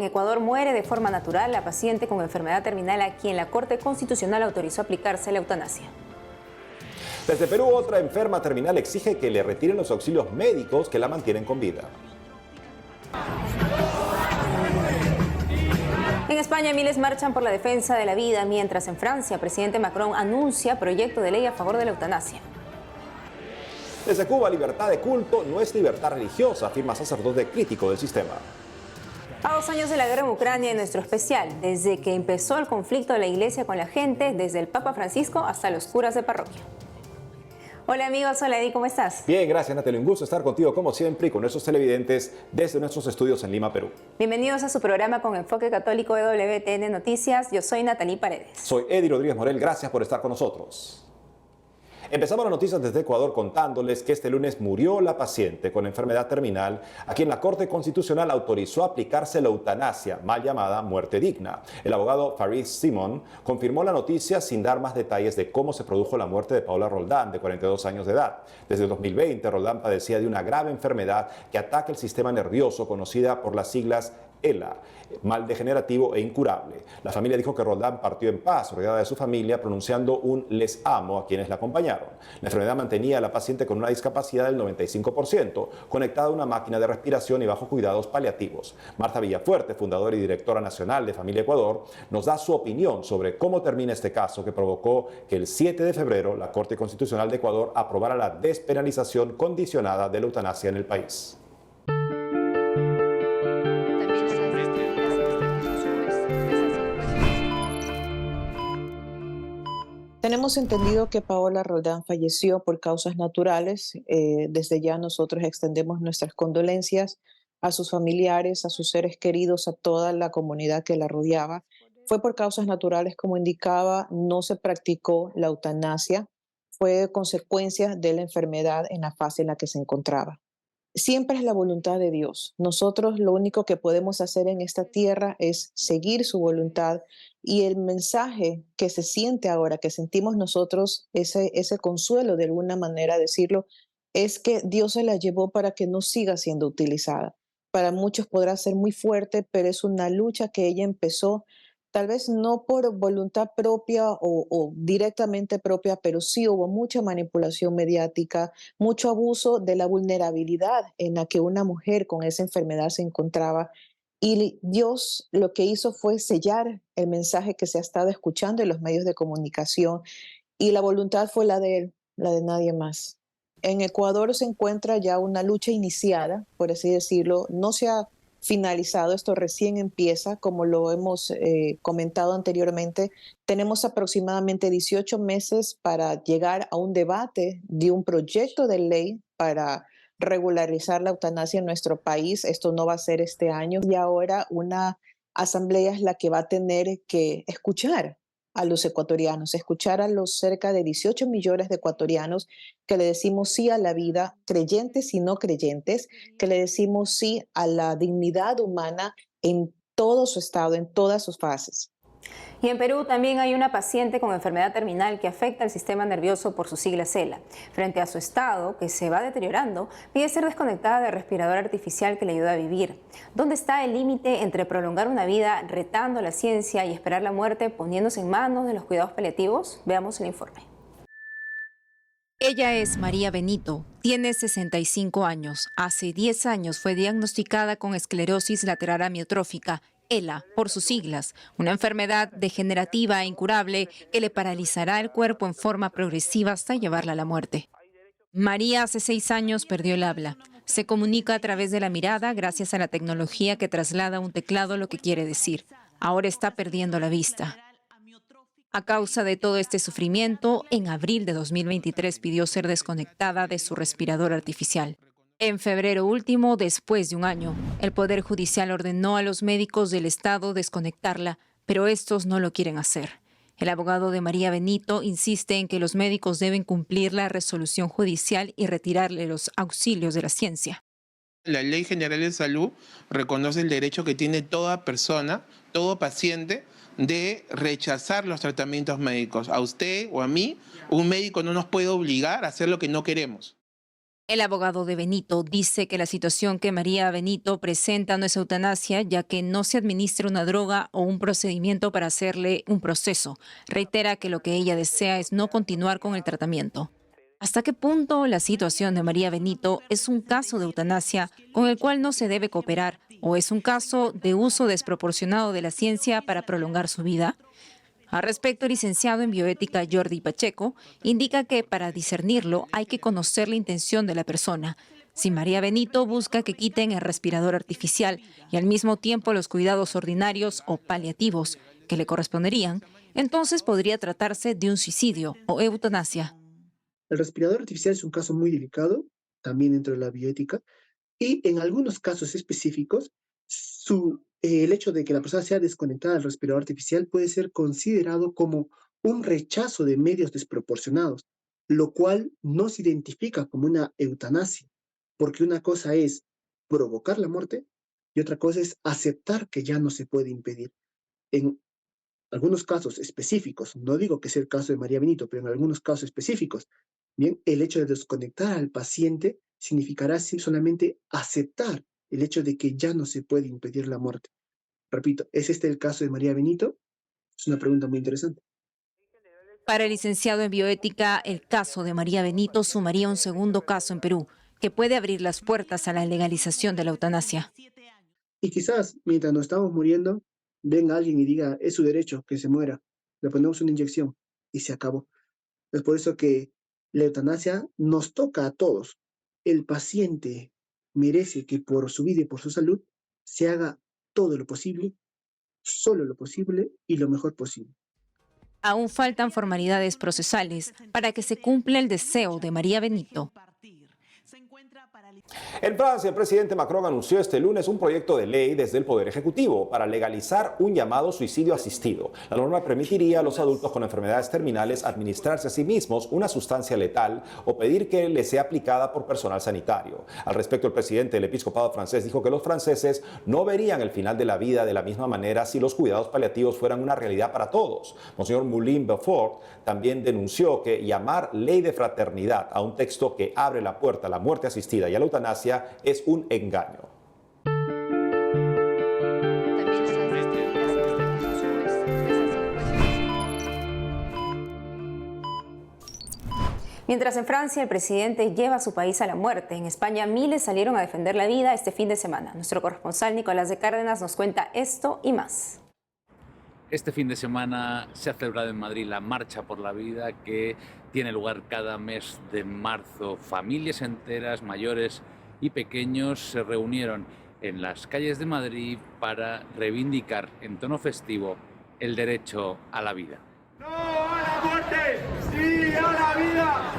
En Ecuador muere de forma natural la paciente con enfermedad terminal a quien la Corte Constitucional autorizó aplicarse la eutanasia. Desde Perú, otra enferma terminal exige que le retiren los auxilios médicos que la mantienen con vida. En España, miles marchan por la defensa de la vida, mientras en Francia, presidente Macron anuncia proyecto de ley a favor de la eutanasia. Desde Cuba, libertad de culto no es libertad religiosa, afirma sacerdote crítico del sistema. A 2 años de la guerra en Ucrania, en nuestro especial, desde que empezó el conflicto de la iglesia con la gente, desde el Papa Francisco hasta los curas de parroquia. Hola amigos, hola Eddie, ¿cómo estás? Bien, gracias Natalia, un gusto estar contigo como siempre y con nuestros televidentes desde nuestros estudios en Lima, Perú. Bienvenidos a su programa con enfoque católico de WTN Noticias. Yo soy Natalie Paredes. Soy Eddie Rodríguez Morel, gracias por estar con nosotros. Empezamos las noticias desde Ecuador contándoles que este lunes murió la paciente con enfermedad terminal a quien la Corte Constitucional autorizó aplicarse la eutanasia, mal llamada muerte digna. El abogado Farid Simon confirmó la noticia sin dar más detalles de cómo se produjo la muerte de Paola Roldán, de 42 años de edad. Desde el 2020, Roldán padecía de una grave enfermedad que ataca el sistema nervioso, conocida por las siglas ELA, mal degenerativo e incurable. La familia dijo que Roldán partió en paz, rodeada de su familia, pronunciando un "les amo" a quienes la acompañaron. La enfermedad mantenía a la paciente con una discapacidad del 95%, conectada a una máquina de respiración y bajo cuidados paliativos. Marta Villafuerte, fundadora y directora nacional de Familia Ecuador, nos da su opinión sobre cómo termina este caso que provocó que el 7 de febrero la Corte Constitucional de Ecuador aprobara la despenalización condicionada de la eutanasia en el país. Tenemos entendido que Paola Roldán falleció por causas naturales. Desde ya nosotros extendemos nuestras condolencias a sus familiares, a sus seres queridos, a toda la comunidad que la rodeaba. Fue por causas naturales, como indicaba, no se practicó la eutanasia, fue consecuencia de la enfermedad en la fase en la que se encontraba. Siempre es la voluntad de Dios. Nosotros lo único que podemos hacer en esta tierra es seguir su voluntad, y el mensaje que se siente ahora, que sentimos nosotros, ese consuelo de alguna manera decirlo, es que Dios se la llevó para que no siga siendo utilizada. Para muchos podrá ser muy fuerte, pero es una lucha que ella empezó, tal vez no por voluntad propia o directamente propia, pero sí hubo mucha manipulación mediática, mucho abuso de la vulnerabilidad en la que una mujer con esa enfermedad se encontraba. Y Dios lo que hizo fue sellar el mensaje que se ha estado escuchando en los medios de comunicación, y la voluntad fue la de Él, la de nadie más. En Ecuador se encuentra ya una lucha iniciada, por así decirlo. No se ha finalizado, esto recién empieza, como lo hemos comentado anteriormente. Tenemos aproximadamente 18 meses para llegar a un debate de un proyecto de ley para regularizar la eutanasia en nuestro país. Esto no va a ser este año, y ahora una asamblea es la que va a tener que escuchar a los ecuatorianos, escuchar a los cerca de 18 millones de ecuatorianos que le decimos sí a la vida, creyentes y no creyentes, que le decimos sí a la dignidad humana en todo su estado, en todas sus fases. Y en Perú también hay una paciente con enfermedad terminal que afecta al sistema nervioso por sus siglas ELA. Frente a su estado, que se va deteriorando, pide ser desconectada del respirador artificial que le ayuda a vivir. ¿Dónde está el límite entre prolongar una vida retando la ciencia y esperar la muerte poniéndose en manos de los cuidados paliativos? Veamos el informe. Ella es María Benito, tiene 65 años. Hace 10 años fue diagnosticada con esclerosis lateral amiotrófica, ELA, por sus siglas, una enfermedad degenerativa e incurable que le paralizará el cuerpo en forma progresiva hasta llevarla a la muerte. María hace 6 años perdió el habla. Se comunica a través de la mirada gracias a la tecnología que traslada a un teclado lo que quiere decir. Ahora está perdiendo la vista. A causa de todo este sufrimiento, en abril de 2023 pidió ser desconectada de su respirador artificial. En febrero último, después de un año, el Poder Judicial ordenó a los médicos del Estado desconectarla, pero estos no lo quieren hacer. El abogado de María Benito insiste en que los médicos deben cumplir la resolución judicial y retirarle los auxilios de la ciencia. La Ley General de Salud reconoce el derecho que tiene toda persona, todo paciente, de rechazar los tratamientos médicos. A usted o a mí, un médico no nos puede obligar a hacer lo que no queremos. El abogado de Benito dice que la situación que María Benito presenta no es eutanasia, ya que no se administra una droga o un procedimiento para hacerle un proceso. Reitera que lo que ella desea es no continuar con el tratamiento. ¿Hasta qué punto la situación de María Benito es un caso de eutanasia con el cual no se debe cooperar o es un caso de uso desproporcionado de la ciencia para prolongar su vida? Al respecto, el licenciado en bioética Jordi Pacheco indica que para discernirlo hay que conocer la intención de la persona. Si María Benito busca que quiten el respirador artificial y al mismo tiempo los cuidados ordinarios o paliativos que le corresponderían, entonces podría tratarse de un suicidio o eutanasia. El respirador artificial es un caso muy delicado, también dentro de la bioética, y en algunos casos específicos, el hecho de que la persona sea desconectada del respirador artificial puede ser considerado como un rechazo de medios desproporcionados, lo cual no se identifica como una eutanasia, porque una cosa es provocar la muerte y otra cosa es aceptar que ya no se puede impedir. En algunos casos específicos, no digo que sea el caso de María Benito, pero en algunos casos específicos, bien, el hecho de desconectar al paciente significará solamente aceptar el hecho de que ya no se puede impedir la muerte. Repito, ¿es este el caso de María Benito? Es una pregunta muy interesante. Para el licenciado en bioética, el caso de María Benito sumaría un segundo caso en Perú, que puede abrir las puertas a la legalización de la eutanasia. Y quizás, mientras nos estamos muriendo, venga alguien y diga, es su derecho que se muera, le ponemos una inyección y se acabó. Es por eso que la eutanasia nos toca a todos. El paciente merece que por su vida y por su salud se haga todo lo posible, solo lo posible y lo mejor posible. Aún faltan formalidades procesales para que se cumpla el deseo de María Benito. En Francia, el presidente Macron anunció este lunes un proyecto de ley desde el Poder Ejecutivo para legalizar un llamado suicidio asistido. La norma permitiría a los adultos con enfermedades terminales administrarse a sí mismos una sustancia letal o pedir que les sea aplicada por personal sanitario. Al respecto, el presidente del episcopado francés dijo que los franceses no verían el final de la vida de la misma manera si los cuidados paliativos fueran una realidad para todos. Monseñor Moulin-Beaufort también denunció que llamar ley de fraternidad a un texto que abre la puerta a la muerte asistida y a la eutanasia es un engaño. Mientras en Francia el presidente lleva a su país a la muerte, en España miles salieron a defender la vida este fin de semana. Nuestro corresponsal Nicolás de Cárdenas nos cuenta esto y más. Este fin de semana se ha celebrado en Madrid la Marcha por la Vida, que tiene lugar cada mes de marzo. Familias enteras, mayores y pequeños, se reunieron en las calles de Madrid para reivindicar en tono festivo el derecho a la vida. ¡No a la muerte! ¡Sí a la vida!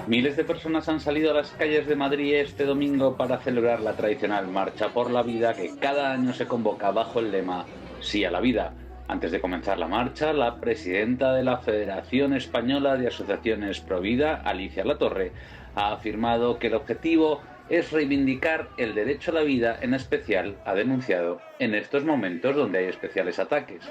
Miles de personas han salido a las calles de Madrid este domingo para celebrar la tradicional Marcha por la Vida, que cada año se convoca bajo el lema Sí a la vida. Antes de comenzar la marcha, la presidenta de la Federación Española de Asociaciones Provida, Alicia Latorre, ha afirmado que el objetivo es reivindicar el derecho a la vida, en especial, ha denunciado, en estos momentos donde hay especiales ataques.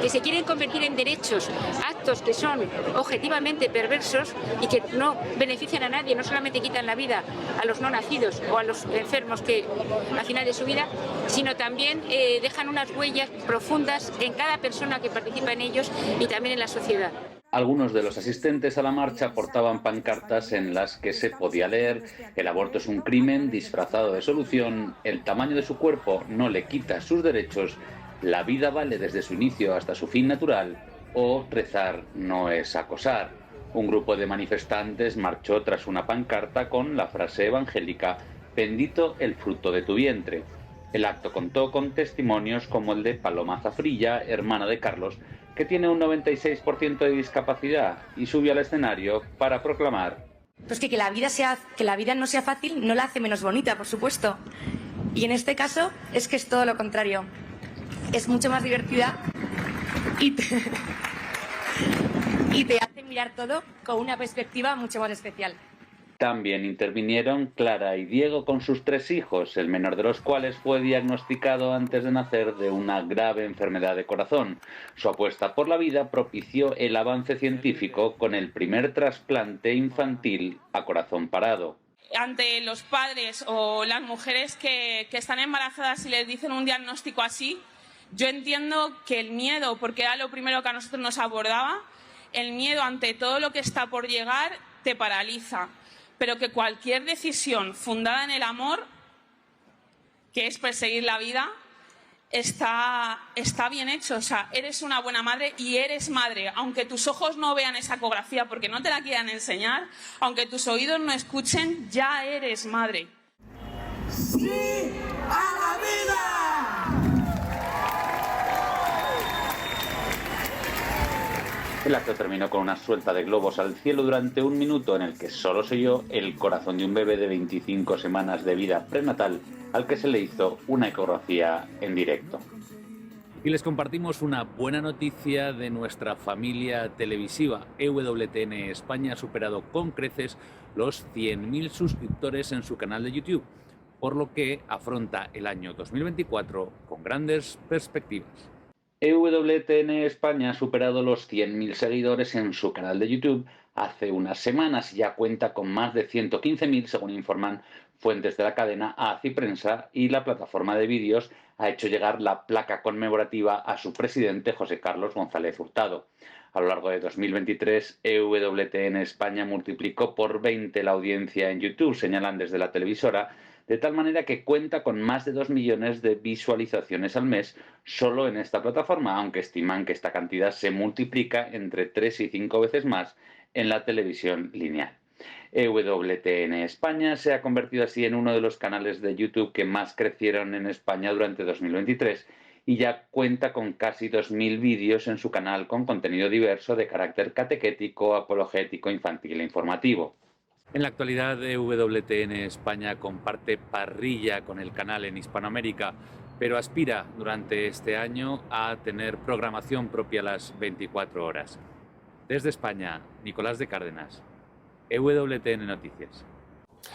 Que se quieren convertir en derechos, actos que son objetivamente perversos y que no benefician a nadie, no solamente quitan la vida a los no nacidos o a los enfermos que al final de su vida, sino también dejan unas huellas profundas en cada persona que participa en ellos y también en la sociedad. Algunos de los asistentes a la marcha portaban pancartas en las que se podía leer: el aborto es un crimen disfrazado de solución, el tamaño de su cuerpo no le quita sus derechos, la vida vale desde su inicio hasta su fin natural, o rezar no es acosar. Un grupo de manifestantes marchó tras una pancarta con la frase evangélica: bendito el fruto de tu vientre. El acto contó con testimonios como el de Paloma Zafrilla, hermana de Carlos, que tiene un 96% de discapacidad, y subió al escenario para proclamar: pues que la vida no sea fácil no la hace menos bonita, por supuesto. Y en este caso es que es todo lo contrario. Es mucho más divertida y te hace mirar todo con una perspectiva mucho más especial. También intervinieron Clara y Diego con sus 3 hijos, el menor de los cuales fue diagnosticado antes de nacer de una grave enfermedad de corazón. Su apuesta por la vida propició el avance científico con el primer trasplante infantil a corazón parado. Ante los padres o las mujeres que están embarazadas y les dicen un diagnóstico así, yo entiendo que el miedo, porque era lo primero que a nosotros nos abordaba, el miedo ante todo lo que está por llegar te paraliza. Pero que cualquier decisión fundada en el amor, que es perseguir la vida, está bien hecho. O sea, eres una buena madre y eres madre. Aunque tus ojos no vean esa ecografía porque no te la quieran enseñar, aunque tus oídos no escuchen, ya eres madre. ¡Sí a la vida! El acto terminó con una suelta de globos al cielo durante 1 minuto en el que solo se oyó el corazón de un bebé de 25 semanas de vida prenatal al que se le hizo una ecografía en directo. Y les compartimos una buena noticia de nuestra familia televisiva. EWTN España ha superado con creces los 100.000 suscriptores en su canal de YouTube, por lo que afronta el año 2024 con grandes perspectivas. EWTN España ha superado los 100.000 seguidores en su canal de YouTube hace unas semanas y ya cuenta con más de 115.000, según informan fuentes de la cadena ACI Prensa, y la plataforma de vídeos ha hecho llegar la placa conmemorativa a su presidente, José Carlos González Hurtado. A lo largo de 2023, EWTN España multiplicó por 20 la audiencia en YouTube, señalan desde la televisora, de tal manera que cuenta con más de 2 millones de visualizaciones al mes solo en esta plataforma, aunque estiman que esta cantidad se multiplica entre 3 y 5 veces más en la televisión lineal. EWTN España se ha convertido así en uno de los canales de YouTube que más crecieron en España durante 2023 y ya cuenta con casi 2.000 vídeos en su canal con contenido diverso de carácter catequético, apologético, infantil e informativo. En la actualidad, EWTN España comparte parrilla con el canal en Hispanoamérica, pero aspira durante este año a tener programación propia a las 24 horas. Desde España, Nicolás de Cárdenas, EWTN Noticias.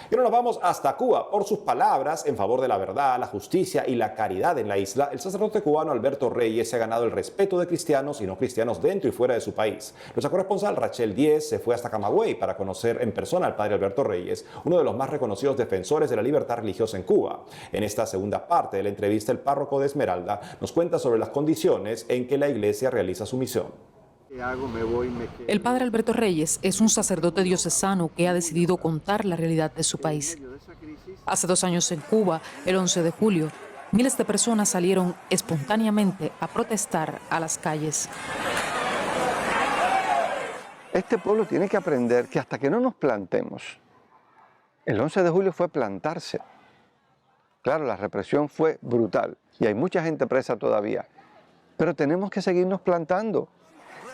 Y ahora nos vamos hasta Cuba. Por sus palabras en favor de la verdad, la justicia y la caridad en la isla, el sacerdote cubano Alberto Reyes se ha ganado el respeto de cristianos y no cristianos dentro y fuera de su país. Nuestra corresponsal Rachel Díez se fue hasta Camagüey para conocer en persona al padre Alberto Reyes, uno de los más reconocidos defensores de la libertad religiosa en Cuba. En esta segunda parte de la entrevista, el párroco de Esmeralda nos cuenta sobre las condiciones en que la iglesia realiza su misión. El padre Alberto Reyes es un sacerdote diocesano que ha decidido contar la realidad de su país. Hace 2 años en Cuba, el 11 de julio, miles de personas salieron espontáneamente a protestar a las calles. Este pueblo tiene que aprender que hasta que no nos plantemos, el 11 de julio fue plantarse. Claro, la represión fue brutal y hay mucha gente presa todavía, pero tenemos que seguirnos plantando.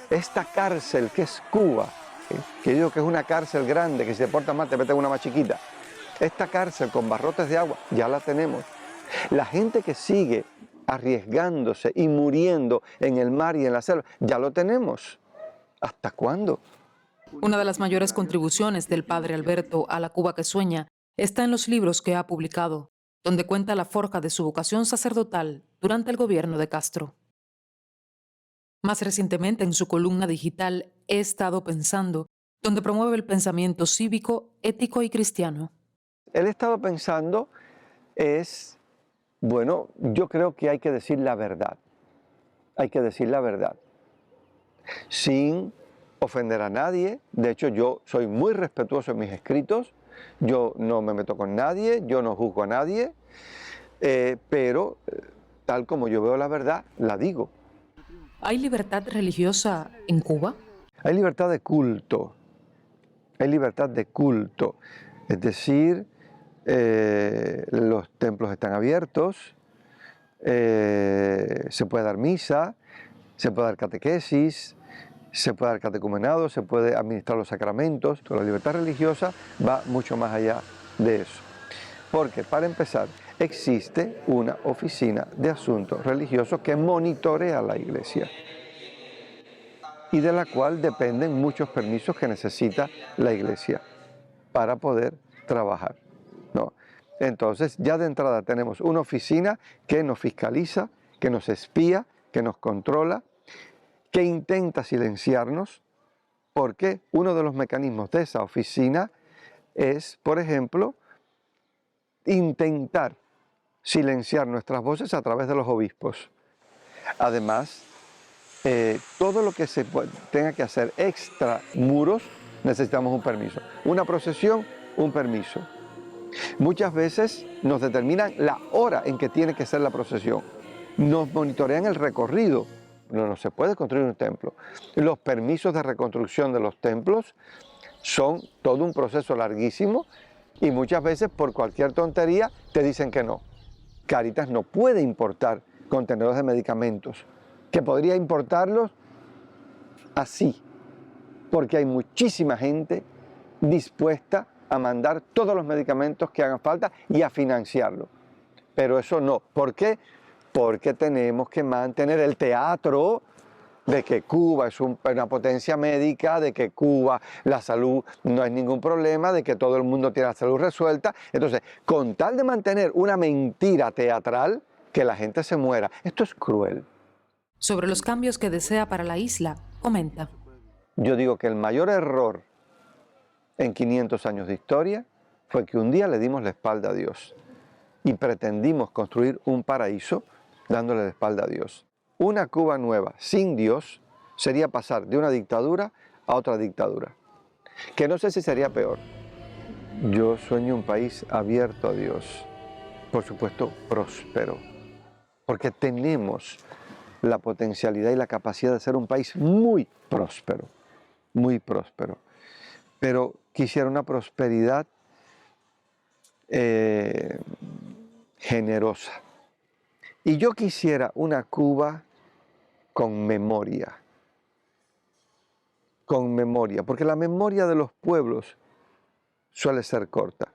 Esta cárcel que es Cuba, que yo digo que es una cárcel grande, que si te portas mal te meten una más chiquita, esta cárcel con barrotes de agua ya la tenemos. La gente que sigue arriesgándose y muriendo en el mar y en la selva, ya lo tenemos. ¿Hasta cuándo? Una de las mayores contribuciones del padre Alberto a la Cuba que sueña está en los libros que ha publicado, donde cuenta la forja de su vocación sacerdotal durante el gobierno de Castro. Más recientemente, en su columna digital He estado pensando, donde promueve el pensamiento cívico, ético y cristiano. El he estado pensando es, bueno, yo creo que hay que decir la verdad. Hay que decir la verdad. Sin ofender a nadie. De hecho, yo soy muy respetuoso en mis escritos. Yo no me meto con nadie, yo no juzgo a nadie. Pero, tal como yo veo la verdad, la digo. ¿Hay libertad religiosa en Cuba? Hay libertad de culto. Hay libertad de culto. Es decir, los templos están abiertos, se puede dar misa, se puede dar catequesis, se puede dar catecumenado, se puede administrar los sacramentos. La libertad religiosa va mucho más allá de eso. Porque, para empezar, existe una oficina de asuntos religiosos que monitorea la iglesia y de la cual dependen muchos permisos que necesita la iglesia para poder trabajar, ¿no? Entonces, ya de entrada tenemos una oficina que nos fiscaliza, que nos espía, que nos controla, que intenta silenciarnos, porque uno de los mecanismos de esa oficina es, por ejemplo, intentar silenciar nuestras voces a través de los obispos. Además, todo lo que se tenga que hacer extra muros, necesitamos un permiso. Una procesión, un permiso. Muchas veces nos determinan la hora en que tiene que ser la procesión. Nos monitorean el recorrido. No se puede construir un templo. Los permisos de reconstrucción de los templos son todo un proceso larguísimo y muchas veces por cualquier tontería te dicen que no. Cáritas no puede importar contenedores de medicamentos, que podría importarlos así, porque hay muchísima gente dispuesta a mandar todos los medicamentos que hagan falta y a financiarlo. Pero eso no. ¿Por qué? Porque tenemos que mantener el teatro de que Cuba es una potencia médica, de que Cuba la salud no es ningún problema, de que todo el mundo tiene la salud resuelta. Entonces, con tal de mantener una mentira teatral, que la gente se muera, esto es cruel. Sobre los cambios que desea para la isla, comenta. Yo digo que el mayor error en 500 años de historia fue que un día le dimos la espalda a Dios y pretendimos construir un paraíso dándole la espalda a Dios. Una Cuba nueva sin Dios sería pasar de una dictadura a otra dictadura, que no sé si sería peor. Yo sueño un país abierto a Dios, por supuesto próspero, porque tenemos la potencialidad y la capacidad de ser un país muy próspero, pero quisiera una prosperidad generosa. Y yo quisiera una Cuba con memoria, porque la memoria de los pueblos suele ser corta.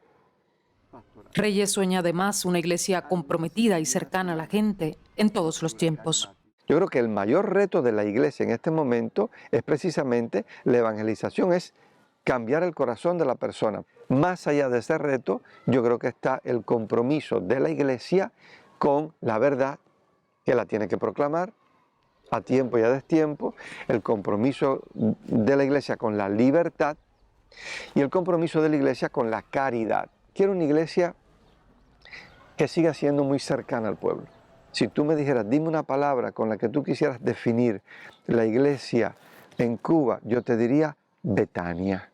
Reyes sueña además una iglesia comprometida y cercana a la gente en todos los tiempos. Yo creo que el mayor reto de la iglesia en este momento es precisamente la evangelización, es cambiar el corazón de la persona. Más allá de ese reto, yo creo que está el compromiso de la iglesia con la verdad, que la tiene que proclamar a tiempo y a destiempo, el compromiso de la iglesia con la libertad y el compromiso de la iglesia con la caridad. Quiero una iglesia que siga siendo muy cercana al pueblo. Si tú me dijeras, dime una palabra con la que tú quisieras definir la iglesia en Cuba, yo te diría Betania.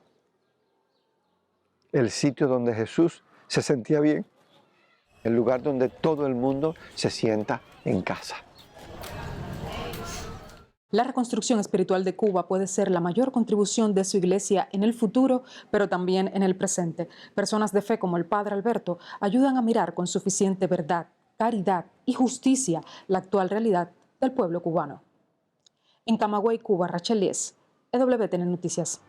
El sitio donde Jesús se sentía bien. El lugar donde todo el mundo se sienta en casa. La reconstrucción espiritual de Cuba puede ser la mayor contribución de su iglesia en el futuro, pero también en el presente. Personas de fe como el Padre Alberto ayudan a mirar con suficiente verdad, caridad y justicia la actual realidad del pueblo cubano. En Camagüey, Cuba, Rachel Lies, EWTN Noticias.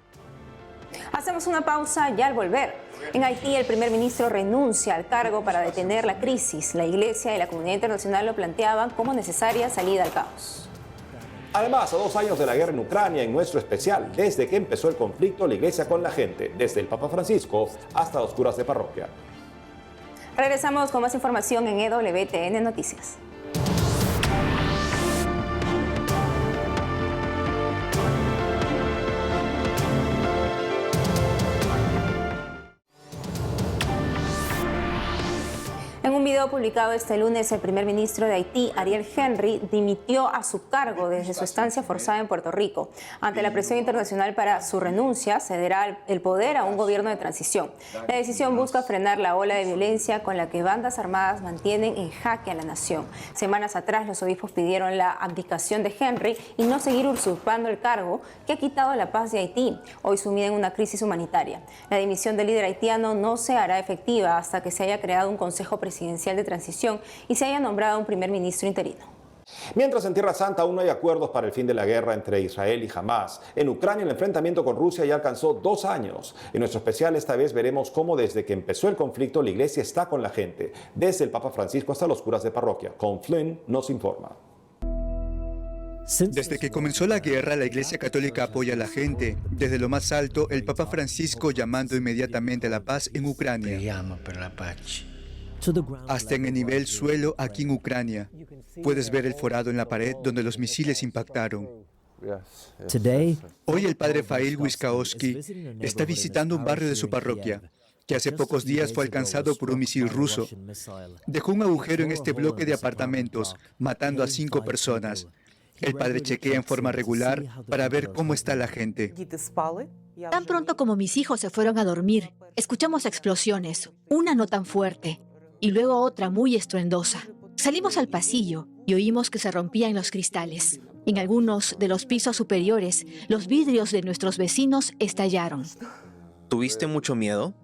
Hacemos una pausa y al volver. En Haití, el primer ministro renuncia al cargo para detener la crisis. La Iglesia y la comunidad internacional lo planteaban como necesaria salida al caos. Además, a 2 años de la guerra en Ucrania, en nuestro especial, desde que empezó el conflicto, la Iglesia con la gente, desde el Papa Francisco hasta los curas de parroquia. Regresamos con más información en EWTN Noticias. En un video publicado este lunes, el primer ministro de Haití, Ariel Henry, dimitió a su cargo desde su estancia forzada en Puerto Rico. Ante la presión internacional para su renuncia, cederá el poder a un gobierno de transición. La decisión busca frenar la ola de violencia con la que bandas armadas mantienen en jaque a la nación. Semanas atrás, los obispos pidieron la abdicación de Henry y no seguir usurpando el cargo que ha quitado la paz de Haití, hoy sumida en una crisis humanitaria. La dimisión del líder haitiano no se hará efectiva hasta que se haya creado un consejo presidencial de transición y se haya nombrado un primer ministro interino. Mientras en Tierra Santa aún no hay acuerdos para el fin de la guerra entre Israel y Hamás, en Ucrania el enfrentamiento con Rusia ya alcanzó 2 años. En nuestro especial esta vez veremos cómo desde que empezó el conflicto la iglesia está con la gente, desde el Papa Francisco hasta los curas de parroquia. Con Flynn nos informa. Desde que comenzó la guerra, la Iglesia Católica apoya a la gente. Desde lo más alto, el Papa Francisco llamando inmediatamente a la paz en Ucrania. Hasta en el nivel suelo aquí en Ucrania. Puedes ver el forado en la pared donde los misiles impactaron. Hoy el padre Fail Wiskowski está visitando un barrio de su parroquia, que hace pocos días fue alcanzado por un misil ruso. Dejó un agujero en este bloque de apartamentos, matando a 5 personas. El padre chequea en forma regular para ver cómo está la gente. Tan pronto como mis hijos se fueron a dormir, escuchamos explosiones, una no tan fuerte, y luego otra muy estruendosa. Salimos al pasillo y oímos que se rompían los cristales. En algunos de los pisos superiores, los vidrios de nuestros vecinos estallaron. ¿Tuviste mucho miedo?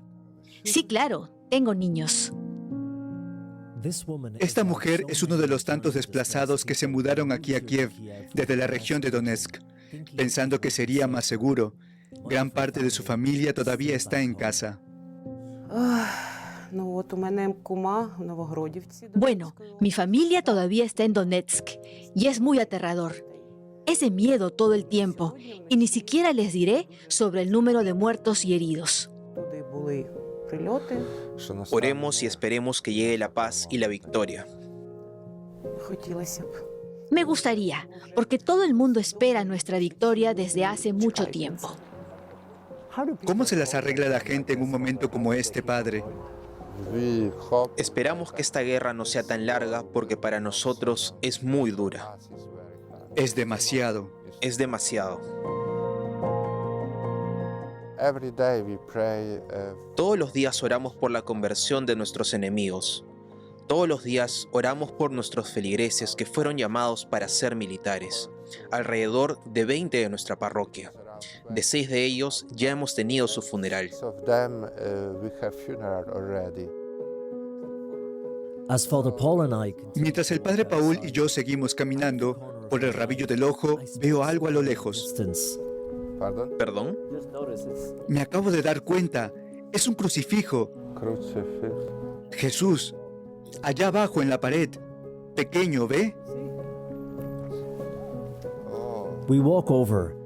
Sí, claro, tengo niños. Esta mujer es uno de los tantos desplazados que se mudaron aquí a Kiev, desde la región de Donetsk, pensando que sería más seguro. Gran parte de su familia todavía está en casa. Bueno, mi familia todavía está en Donetsk y es muy aterrador. Es de miedo todo el tiempo y ni siquiera les diré sobre el número de muertos y heridos. Oremos y esperemos que llegue la paz y la victoria. Me gustaría, porque todo el mundo espera nuestra victoria desde hace mucho tiempo. ¿Cómo se las arregla la gente en un momento como este, padre? Esperamos que esta guerra no sea tan larga porque para nosotros es muy dura. Es demasiado. Es demasiado. Todos los días oramos por la conversión de nuestros enemigos. Todos los días oramos por nuestros feligreses que fueron llamados para ser militares. Alrededor de 20 de nuestra parroquia. De 6 de ellos ya hemos tenido su funeral. Mientras el padre Paul y yo seguimos caminando, por el rabillo del ojo veo algo a lo lejos. ¿Perdón? Me acabo de dar cuenta. Es un crucifijo. Jesús, allá abajo en la pared. Pequeño, ¿ve?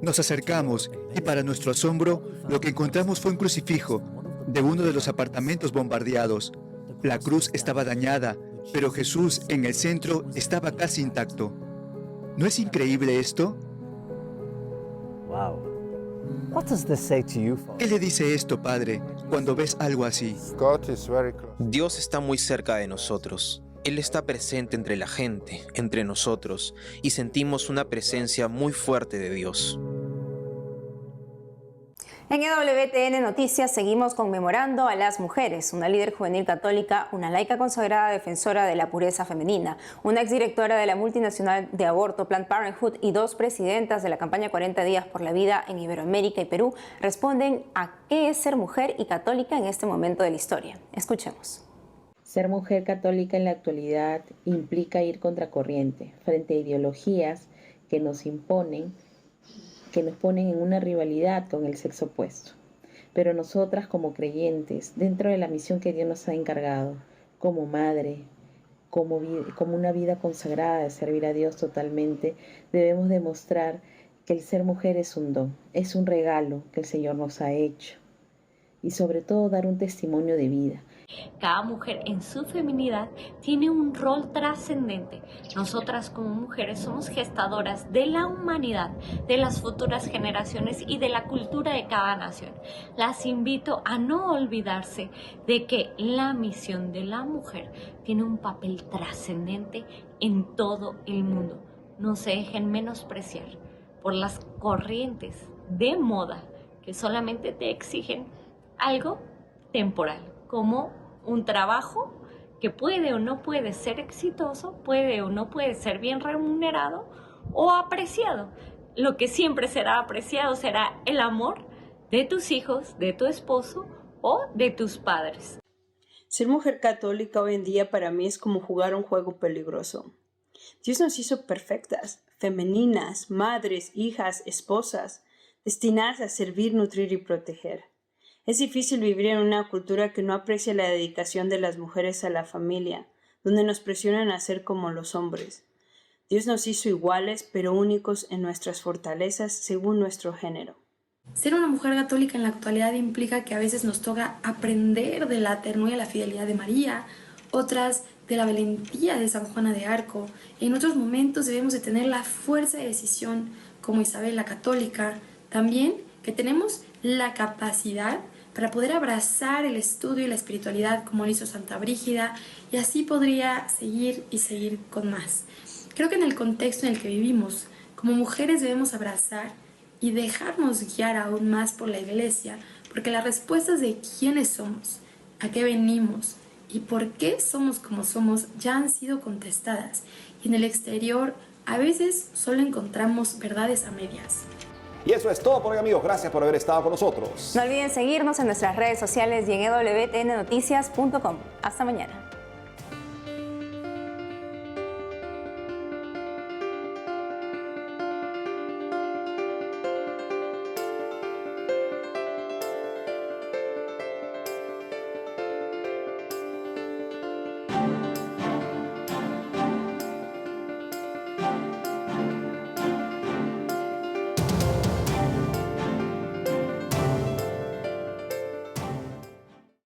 Nos acercamos y para nuestro asombro, lo que encontramos fue un crucifijo de uno de los apartamentos bombardeados. La cruz estaba dañada, pero Jesús en el centro estaba casi intacto. ¿No es increíble esto? ¿Qué le dice esto, Padre, cuando ves algo así? Dios está muy cerca de nosotros. Él está presente entre la gente, entre nosotros, y sentimos una presencia muy fuerte de Dios. En EWTN Noticias seguimos conmemorando a las mujeres, una líder juvenil católica, una laica consagrada defensora de la pureza femenina, una exdirectora de la multinacional de aborto Planned Parenthood y 2 presidentas de la campaña 40 días por la vida en Iberoamérica y Perú responden a qué es ser mujer y católica en este momento de la historia. Escuchemos. Ser mujer católica en la actualidad implica ir contracorriente frente a ideologías que nos imponen, que nos ponen en una rivalidad con el sexo opuesto. Pero nosotras como creyentes, dentro de la misión que Dios nos ha encargado, como madre, como una vida consagrada de servir a Dios totalmente, debemos demostrar que el ser mujer es un don, es un regalo que el Señor nos ha hecho. Y sobre todo dar un testimonio de vida. Cada mujer en su feminidad tiene un rol trascendente. Nosotras como mujeres somos gestadoras de la humanidad, de las futuras generaciones y de la cultura de cada nación. Las invito a no olvidarse de que la misión de la mujer tiene un papel trascendente en todo el mundo. No se dejen menospreciar por las corrientes de moda que solamente te exigen algo temporal, como un trabajo que puede o no puede ser exitoso, puede o no puede ser bien remunerado o apreciado. Lo que siempre será apreciado será el amor de tus hijos, de tu esposo o de tus padres. Ser mujer católica hoy en día para mí es como jugar un juego peligroso. Dios nos hizo perfectas, femeninas, madres, hijas, esposas, destinadas a servir, nutrir y proteger. Es difícil vivir en una cultura que no aprecia la dedicación de las mujeres a la familia, donde nos presionan a ser como los hombres. Dios nos hizo iguales, pero únicos en nuestras fortalezas según nuestro género. Ser una mujer católica en la actualidad implica que a veces nos toca aprender de la ternura y la fidelidad de María, otras de la valentía de San Juana de Arco. En otros momentos debemos de tener la fuerza de decisión como Isabel la Católica. También que tenemos la capacidad para poder abrazar el estudio y la espiritualidad como lo hizo Santa Brígida, y así podría seguir y seguir con más. Creo que en el contexto en el que vivimos, como mujeres debemos abrazar y dejarnos guiar aún más por la Iglesia, porque las respuestas de quiénes somos, a qué venimos y por qué somos como somos ya han sido contestadas, y en el exterior a veces solo encontramos verdades a medias. Y eso es todo por hoy, amigos. Gracias por haber estado con nosotros. No olviden seguirnos en nuestras redes sociales y en wtnnoticias.com. Hasta mañana.